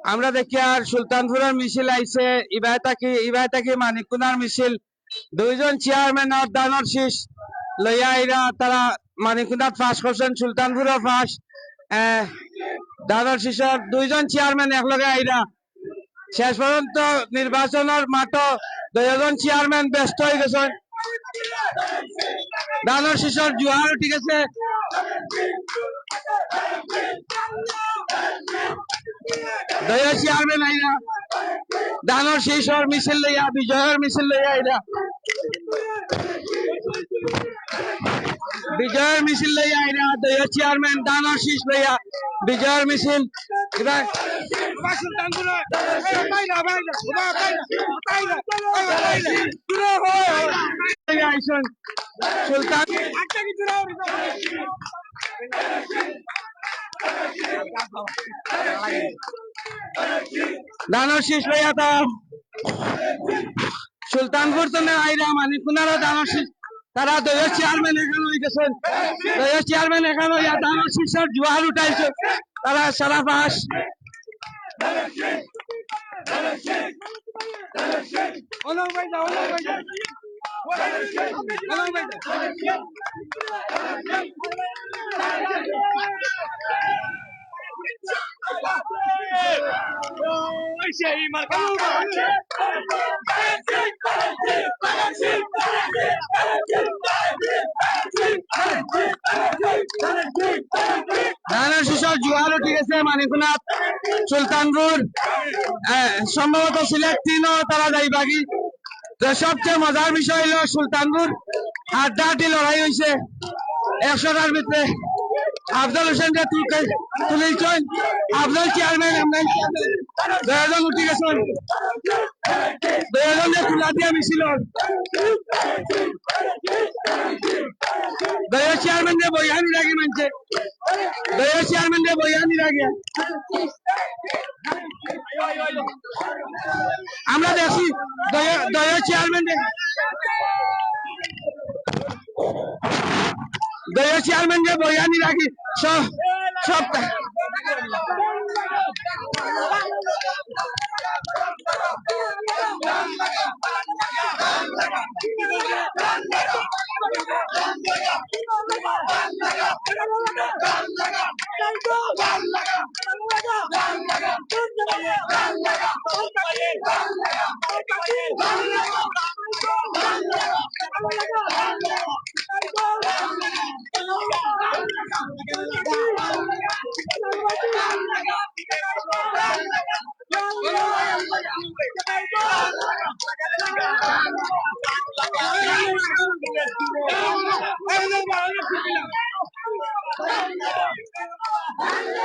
আমরা দেখি আর সুলতানপুরের মিছিল আইছে ইবাই থাকি মানিকুনার মিছিল দুইজন চেয়ারম্যান আর দানর শীষ লইয়া আইরা তারা মানিকুনার ফাঁস করছেন সুলতানপুরও ফাঁস দানর শীষের দুইজন চেয়ারম্যান একলগে আইরা শেষ পর্যন্ত নির্বাচনের মাঠ দুইজন চেয়ারম্যান ব্যস্ত হয়ে গেছেন দানর শীষের জোয়ার উঠে গেছে দয়া চেয়ারম্যান আইরা দানর শীষের মিছিল লইয়া বিজয়ের মিছিল লইয়া আইরা বিজয়ের মিছিল লইয়া আইরা দয়া চেয়ারম্যান দানর শীষ লইয়া বিজয়ের মিছিল সুলতান দানর শীষ লইয়া তো সুলতানপুর তো আইরা মানিকুনারও দানর শীষ তারা দয়া চেয়ারম্যান এখানে হয়ে গেছেন দয়া চেয়ারম্যান এখানে হইয়া দানর শীষের জোয়ার উঠাইছে তারা সারা পাশ দানর শীষের জোয়ার উঠে গেছে মানিকুনাথ সুলতানপুর সম্ভবত সিলেট তিনও তারা যাইবাগি সবচেয়ে মজার বিষয় হলো সুলতানপুর হাড্ডাহাড্ডি লড়াই হয়েছে 100টার ভিতরে আফজল হোসেনকে তুলেছেন আফজল চেয়ারম্যান দুজন উঠে গেছেন দুজনে তুলা দিয়া মিছিল দয়া চেয়ারম্যান বইয়ানি রাখি মানছে দয়া চেয়ারম্যান বইয়ানি রাখি আমরা দেখি দয়া চেয়ারম্যান দয়া চেয়ারম্যান বইয়ানি রাখি সব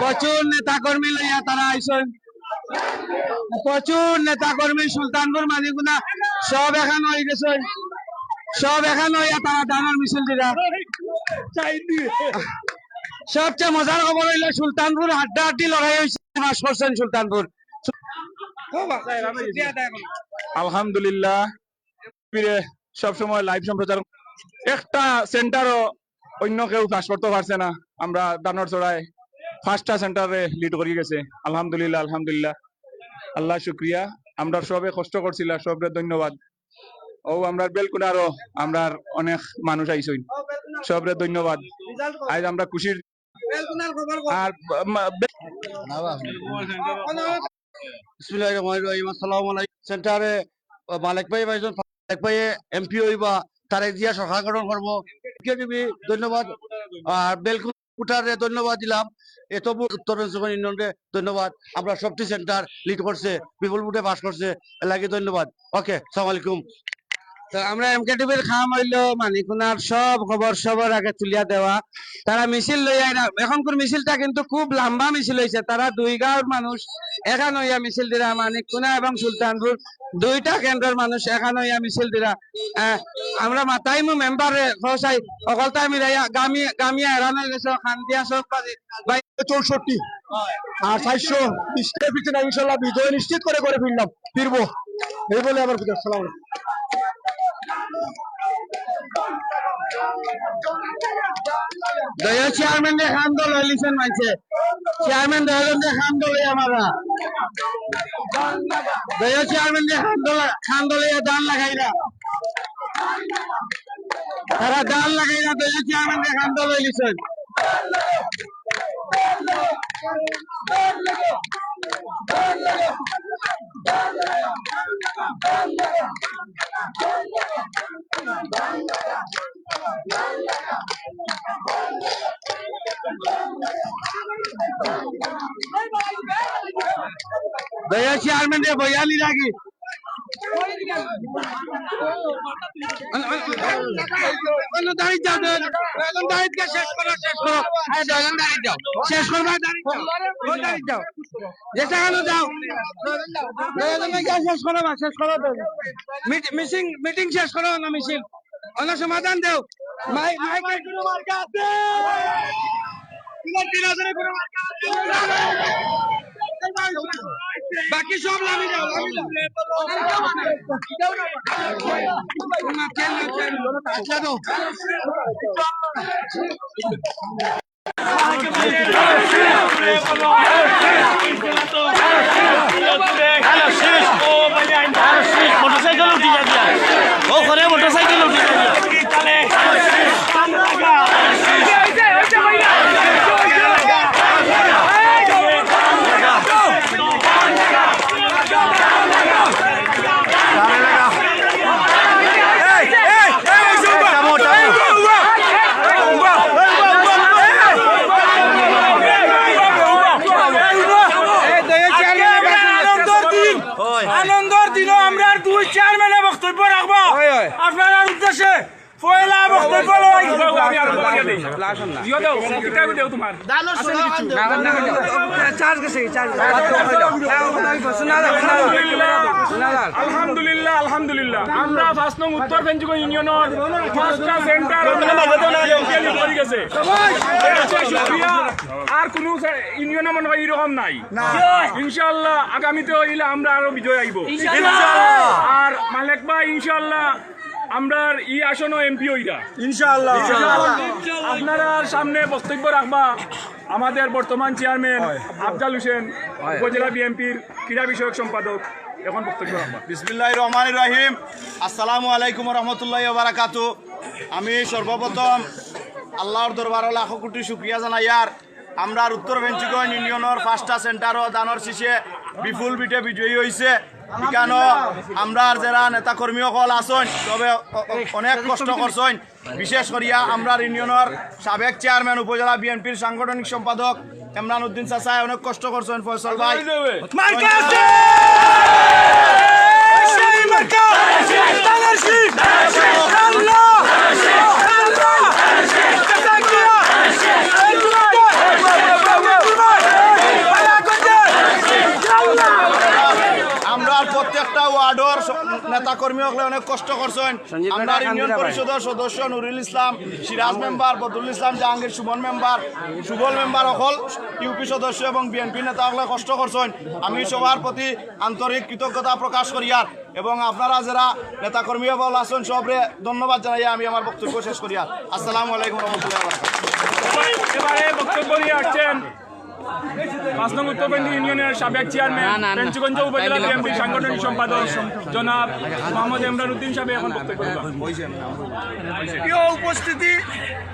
প্রচুর নেতা কর্মী লইয়া তারা আইসন প্রচুর নেতা কর্মী সুলতানপুর মানিকুনা সব এখানে হয়ে গেছে সব এখানে হইয়া তারা দানর মিছিল দিরা সবচেয়ে মজার খবর হইলো সুলতানপুর হাড্ডাহাড্ডি লড়াই হয়েছে মাস করছেন সুলতানপুর আলহামদুলিল্লাহ সবসময় লাইভ সম্প্রচার একটা সেন্টারও অন্য কেউ কাজ করতে পারছে না আমরা দানর চড়াই 5টা সেন্টারে লিড করে গেছে আলহামদুলিল্লাহ আলহামদুলিল্লাহ আল্লাহ শুক্রিয়া আমরা সবে কষ্ট করছিলাম সবরে ধন্যবাদ ও আমরা বেলকুনারও আমরা অনেক মানুষ আইসই সবরে ধন্যবাদ আজ আমরা খুশির আর সেন্টারে মালিক ভাই ভাইজন মালিক ভাই এমপি হইবা তারে দিয়া সরকার গঠন করবো ধন্যবাদ আর বেলকুটারে ধন্যবাদ দিলাম এত উত্তর ইউনিয়নকে ধন্যবাদ আমরা সবটি সেন্টার লিড করছে বিপুল ভোটে পাস করছে এলাকে ধন্যবাদ ওকে সালাম আলাইকুম আমরা এমকে টিভির খাম হইলো মানিকুনার সব খবর সবার আগে তুলিয়া দেওয়া তারা মিছিল লইয়া এখনকার মিছিলটা কিন্তু খুব লম্বা মিছিল হয়েছে তারা 2 গাঁওর মানুষ এখান হইয়া মিছিল দিরা মানিকুনা এবং সুলতানপুর 2টা কেন্দ্রের মানুষ এখান হইয়া মিছিল দিরা আমরা মাতাইমু মেম্বারে খসাই অকলতাই মিলাইয়া গামিয়া এরান হয়ে গেছে খান্দিয়া সব 64 আর 420 পিছনে ইনশাআল্লাহ বিজয় নিশ্চিত করে ফিরবো এই বলে আমার সালাম দয়া চেয়ারম্যান খান দল হইলিছেন মানছে চেয়ারম্যান দয়ালন খান দল আমারা দয়া চেয়ারম্যান যে খান্দলে দান লাগাইরা তারা দান লাগাইরা দয়া চেয়ারম্যান যে খান্দল হইলিছেন দয়া চেয়ারম্যান যে বয়ালি লাগি শেষ করবা যাও যেটা কেন যাও শেষ করো শেষ করো মিটিং শেষ করো না মিছিল অন্য সমাধান দেও মাইকের কোনো মার্কা আছে বাকি সব নামি যাও মোটরসাইকেল উঠি যাবি ও ঘরে মোটরসাইকেল উঠি আনন্দের দিনও আমরা দুই চেয়ারম্যানে বক্তব্য রাখবো আপনার উদ্দেশ্যে পয়লা বক্তব্য আলহামদুলিল্লাহ আলহামদুলিল্লাহ আমরা 5 নং উত্তর বেঞ্চুগঞ্জ ইউনিয়নের 5টা সেন্টার করে গেছে আর কোন ইউনিয়নে মনে হয় এরকম নাই ইনশাআল্লাহ আগামীতে হইলে আমরা আরো বিজয় আইব আর মালিক ভাই ইনশাআল্লাহ আমরা ই আসনও এমপি হইরা ইনশাআল্লাহ আপনারা সামনে বক্তব্য রাখবা আমাদের বর্তমান চেয়ারম্যান আফজাল হোসেন উপজেলা বিএনপির ক্রীড়া বিষয়ক সম্পাদক এখন বক্তব্য রাখবা বিসমিল্লাহির রহমানির রহিম আসসালামু আলাইকুম ওয়া রাহমাতুল্লাহি ওয়া বারাকাতুহু আমি সর্বপ্রথম আল্লাহর দরবারে লাখ কোটি শুকরিয়া জানাইয়ার আমরা উত্তর বেঞ্চিগঞ্জ ইউনিয়নের 5টা সেন্টারও দানের শীষে বিপুল বিটে বিজয়ী হয়েছে এখানে আমরা যারা নেতা কর্মী সকল আছেন তবে অনেক কষ্ট করছেন বিশেষ করিয়া আমরা ইউনিয়নের সাবেক চেয়ারম্যান উপজেলা বিএনপির সাংগঠনিক সম্পাদক ইমরান উদ্দিন চাচা অনেক কষ্ট করছেন ফয়সাল ভাই প্রত্যেকটা ওয়ার্ডর নেতা কর্মী হলে অনেক কষ্ট করছেন আমরা ইউনিয়ন পরিষদের সদস্য নুরুল ইসলাম সিরাজ মেম্বার বদরুল ইসলাম জাহাঙ্গীর সুমন মেম্বার সুবল মেম্বার সকল ইউপি সদস্য এবং বিএনপি নেতা হলে কষ্ট করছেন আমি সবার প্রতি আন্তরিক কৃতজ্ঞতা প্রকাশ করিয়ার এবং আপনারা যারা নেতা কর্মী বল আছেন সবরে ধন্যবাদ জানাই আমি আমার বক্তব্য শেষ করিয়ার আসসালামু আলাইকুম রহমতুল্লাহ এবারে বক্তব্য নিয়ে আসছেন 5 নং উত্তরবঙ্গ ইউনিয়নের সাবেক চেয়ারম্যান বেঞ্চগঞ্জ উপজেলা বিএনপির সাংগঠনিক সম্পাদক জনাব মোহাম্মদ ইমরান উদ্দিন সাহেব এখন বক্তব্য প্রিয় উপস্থিতি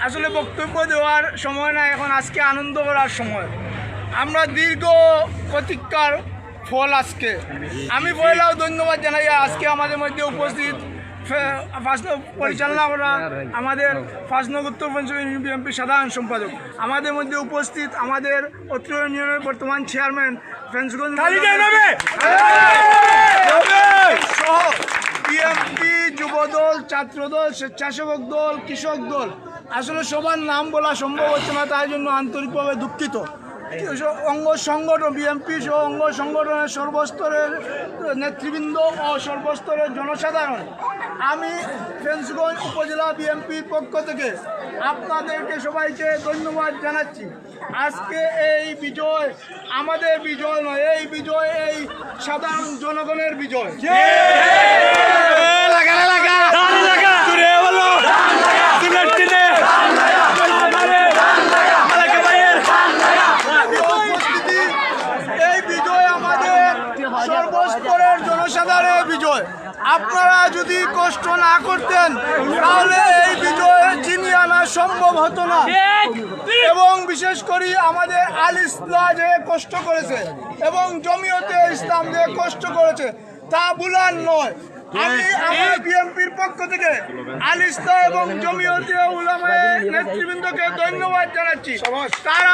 আসলে বক্তব্য দেওয়ার সময় না এখন আজকে আনন্দ করার সময় আমরা দীর্ঘ প্রতীক্ষার ফল আজকে আমি পয়লাও ধন্যবাদ জানাই আজকে আমাদের মধ্যে উপস্থিত পরিচালনা করা আমাদের 5 নং উত্তর পঞ্চগড় বিএনপি সাধারণ সম্পাদক আমাদের মধ্যে উপস্থিত আমাদের অত্র ইউনিয়নের বর্তমান চেয়ারম্যান ফেন্সগঞ্জ সহ বিএনপি যুবদল ছাত্রদল স্বেচ্ছাসেবক দল কৃষক দল আসলে সবার নাম বলা সম্ভব হচ্ছে না তার জন্য আন্তরিকভাবে দুঃখিত অঙ্গ সংগঠন বিএনপি সহ অঙ্গ সংগঠনের সর্বস্তরের নেতৃবৃন্দ ও সর্বস্তরের জনসাধারণ আমি ফেন্সগঞ্জ উপজেলা বিএনপির পক্ষ থেকে আপনাদেরকে সবাইকে ধন্যবাদ জানাচ্ছি আজকে এই বিজয় আমাদের বিজয় নয় এই বিজয় এই সাধারণ জনগণের বিজয় এই বিজয় আমাদের জনসাধারণের বিজয়। আপনারা যদি কষ্ট না করতেন তাহলে এই বিজয় ছিনিয়ে আনা সম্ভব হতো না। এবং বিশেষ করে আমাদের আল ইসলাম যে কষ্ট করেছে এবং জমিয়তে ইসলাম যে কষ্ট করেছে তা ভুলার নয়। আমি আমার বিএনপির পক্ষ থেকে আল ইসলাম এবং জমিয়তে উলামায়ে নেতৃবৃন্দকে ধন্যবাদ জানাচ্ছি। তারা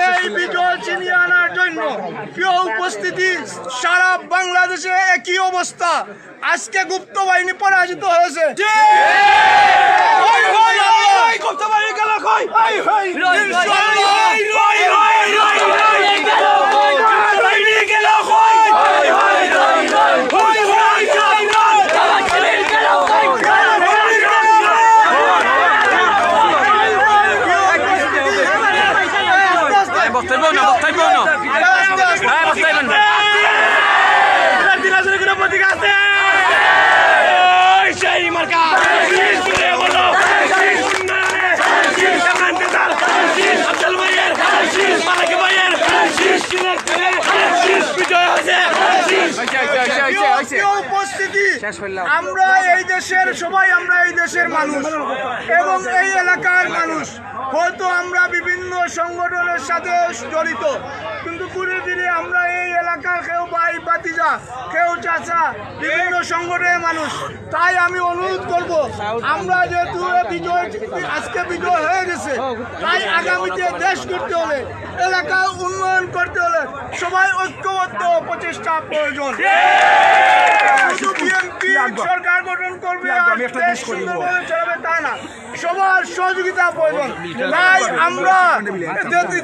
এই বিজয় ছিনিয়ে আনার জন্য প্রিয় উপস্থিতি, সারা বাংলাদেশে একই অবস্থা। আজকে গুপ্ত বাহিনী পরাজিত হয়েছে। উপস্থিতি, আমরা এই দেশের সবাই, আমরা এই দেশের মানুষ এবং এই এলাকার মানুষ। হয়তো আমরা বিভিন্ন সংগঠনের সাথে জড়িত, কিন্তু ঘুরে ফিরে আমরা এই এলাকার কেউ ভাই ভাতিজা, কেউ চাচা, বিভিন্ন সংগঠনের মানুষ। তাই আমি অনুরোধ করব, আমরা যেহেতু আজকে বিজয় হয়ে গেছে, তাই আগামীতে দেশ করতে হলে, এলাকা উন্নয়ন করতে হলে সবাই ঐক্যবদ্ধ প্রচেষ্টা প্রয়োজন। শুধু বিএনপি সরকার গঠন করবে আর দেশ সুন্দরভাবে চালাবে তা না, সবার সহযোগিতা প্রয়োজন। তাই আমরা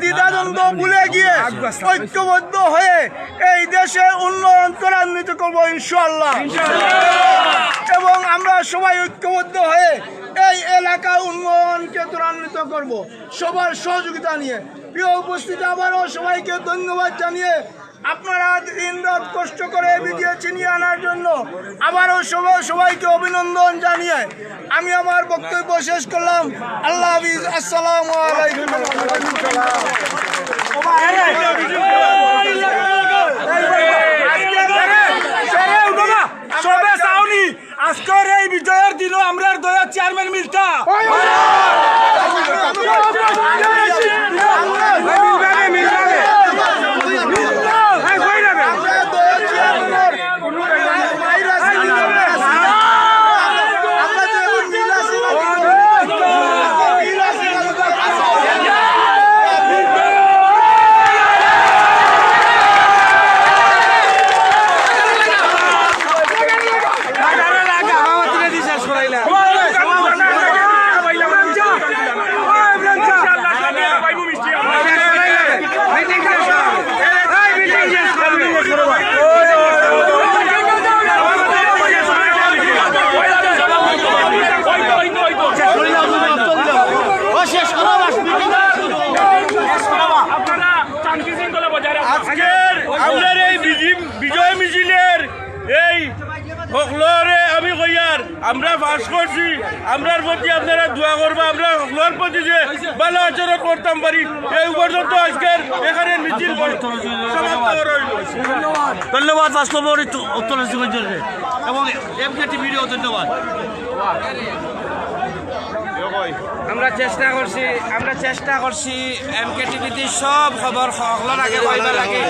দ্বিধাদ্বন্দ্ব ভুলে গিয়ে ঐক্যবদ্ধ হয়ে এই দেশের উন্নয়ন ত্বরান্বিত করবো ইনশাআল্লাহ। এবং আমরা সবাই ঐক্যবদ্ধ হয়ে এই এলাকা উন্নয়নকে ত্বরান্বিত করব সবার সহযোগিতা নিয়ে। প্রিয় উপস্থিতি, আবারও সবাইকে ধন্যবাদ জানিয়ে, আপনারা দিন-রাত কষ্ট করে বিজয় ছিনিয়ে আনার জন্য আবারও সবাইকে অভিনন্দন জানিয়ে আমি আমার বক্তব্য শেষ করলাম। আল্লাহ হাফিজ, আসসালামু আলাইকুম। আজকের এই বিজয়ের দিনও আমরা দয়া চেয়ারম্যান মিলতা আমাদের এই বিজয় মিছিলের এই সকলরে আমি কইয়ার আমরা পাস করছি, আমরার প্রতি আপনারা দোয়া করবা, আমরা সকলের প্রতি যে ভালো আচরণ করতাম পারি। এই পর্যন্ত আজকের এখানে মিছিল ধন্যবাদ বাস্তব উত্তর এবং এমকে টিভিরও ধন্যবাদ। আমরা চেষ্টা করছি এমকে টিভিতে সব খবর সকলের আগে কইবা লাগে।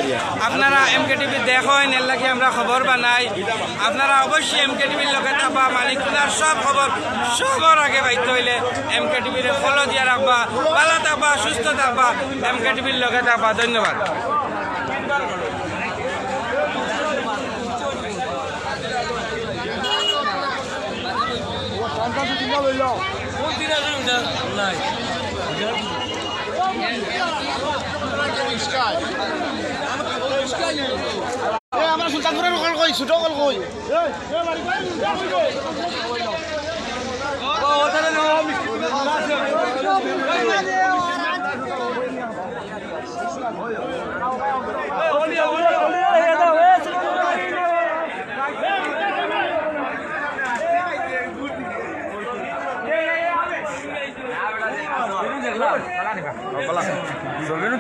আপনারা এমকে টিভি দেখেন, এর লাগে আমরা খবর বানাই। আপনারা অবশ্যই এমকে টিভির লগে থাকবা, মালিকগুলার সব খবর সবার আগে পাইতে হইলে এমকে টিভির ফলো দিয়া রাখবা। ভালো থাকবা, সুস্থ থাকবা, এমকে টিভির লগে থাকবা। ধন্যবাদ। আমরা সুলতানপুরের কল কই, ছোট কল কই।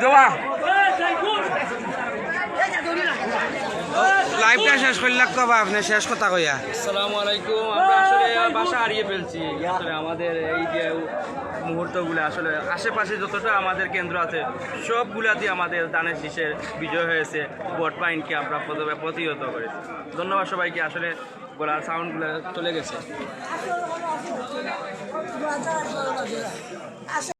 দেওয়া লাইভটা শেষ করলে কবা আপনি শেষ কথা কইয়া। আসসালামু আলাইকুম। আমরা আসলে বাসা হারিয়ে ফেলছি। আসলে আমাদের এই যে মুহূর্তগুলো আসলে আশেপাশে যতটা আমাদের কেন্দ্র আছে সবগুলাতে আমাদের দানের শীষের বিজয় হয়েছে। ভোট পাইনকে আমরা প্রথমে প্রতিহত করেছি। ধন্যবাদ সবাইকে। আসলে গলার সাউন্ডগুলো চলে গেছে।